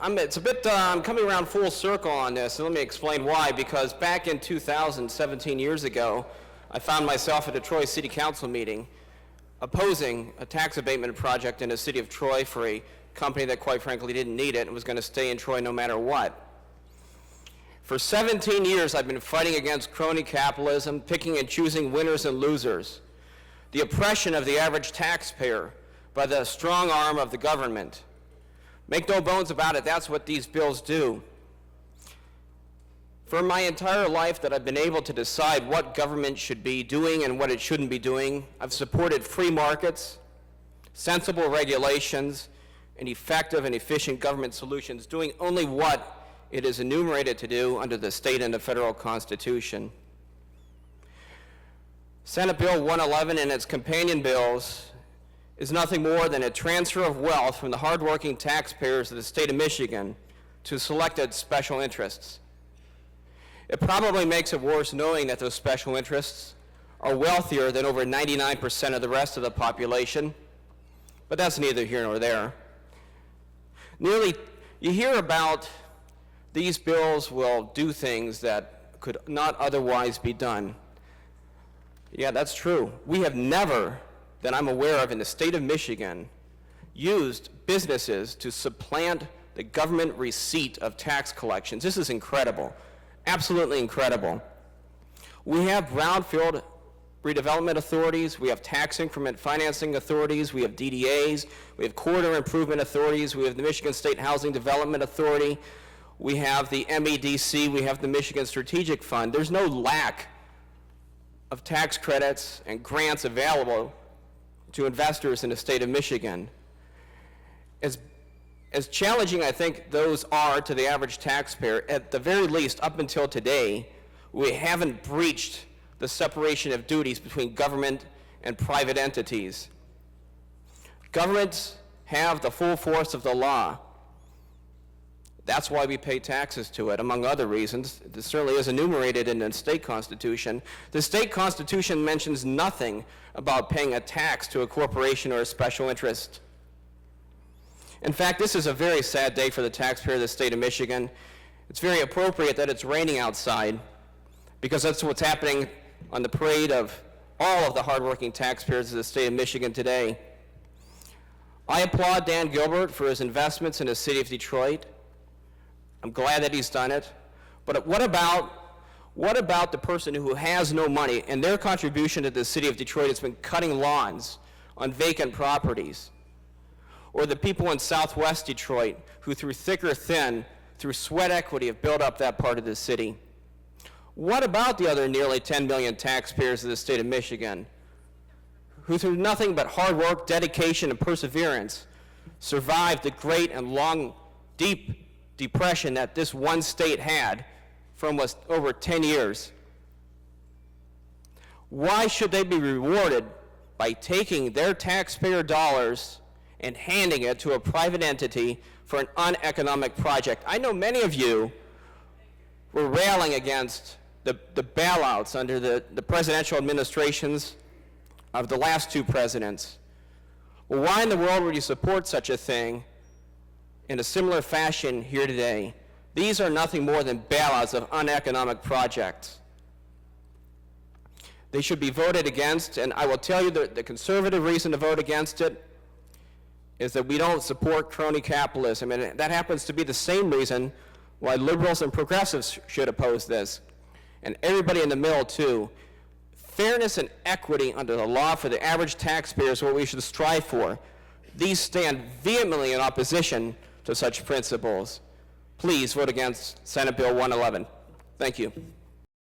I'm coming around full circle on this, and let me explain why. Because back in 2000, 17 years ago, I found myself at a Troy City Council meeting opposing a tax abatement project in the city of Troy for a company that quite frankly didn't need it and was going to stay in Troy no matter what. For 17 years, I've been fighting against crony capitalism, picking and choosing winners and losers, the oppression of the average taxpayer by the strong arm of the government. Make no bones about it, that's what these bills do. For my entire life that I've been able to decide what government should be doing and what it shouldn't be doing, I've supported free markets, sensible regulations, and effective and efficient government solutions, doing only what it is enumerated to do under the state and the federal Constitution. Senate Bill 111 and its companion bills is nothing more than a transfer of wealth from the hardworking taxpayers of the state of Michigan to selected special interests. It probably makes it worse knowing that those special interests are wealthier than over 99% of the rest of the population, but that's neither here nor there. You hear about these bills will do things that could not otherwise be done. Yeah, that's true. We have never, that I'm aware of in the state of Michigan, used businesses to supplant the government receipt of tax collections. This is incredible, absolutely incredible. We have brownfield redevelopment authorities, we have tax increment financing authorities, we have DDAs, we have corridor improvement authorities, we have the Michigan State Housing Development Authority, we have the MEDC, we have the Michigan Strategic Fund. There's no lack of tax credits and grants available to investors in the state of Michigan. As challenging I think those are to the average taxpayer, at the very least up until today, we haven't breached the separation of duties between government and private entities. Governments have the full force of the law. That's why we pay taxes to it, among other reasons. This certainly is enumerated in the state constitution. The state constitution mentions nothing about paying a tax to a corporation or a special interest. In fact, this is a very sad day for the taxpayer of the state of Michigan. It's very appropriate that it's raining outside, because that's what's happening on the parade of all of the hardworking taxpayers of the state of Michigan today. I applaud Dan Gilbert for his investments in the city of Detroit. I'm glad that he's done it. But what about the person who has no money and their contribution to the city of Detroit has been cutting lawns on vacant properties? Or the people in southwest Detroit who through thick or thin, through sweat equity, have built up that part of the city? What about the other nearly 10 million taxpayers of the state of Michigan who through nothing but hard work, dedication, and perseverance survived the great and long, deep depression that this one state had for almost over 10 years? Why should they be rewarded by taking their taxpayer dollars and handing it to a private entity for an uneconomic project? I know many of you were railing against the bailouts under the presidential administrations of the last two presidents. Well, why in the world would you support such a thing in a similar fashion here today? These are nothing more than bailouts of uneconomic projects. They should be voted against, and I will tell you the conservative reason to vote against it is that we don't support crony capitalism, and that happens to be the same reason why liberals and progressives should oppose this, and everybody in the middle too. Fairness and equity under the law for the average taxpayer is what we should strive for. These stand vehemently in opposition to such principles. Please vote against Senate Bill 111. Thank you.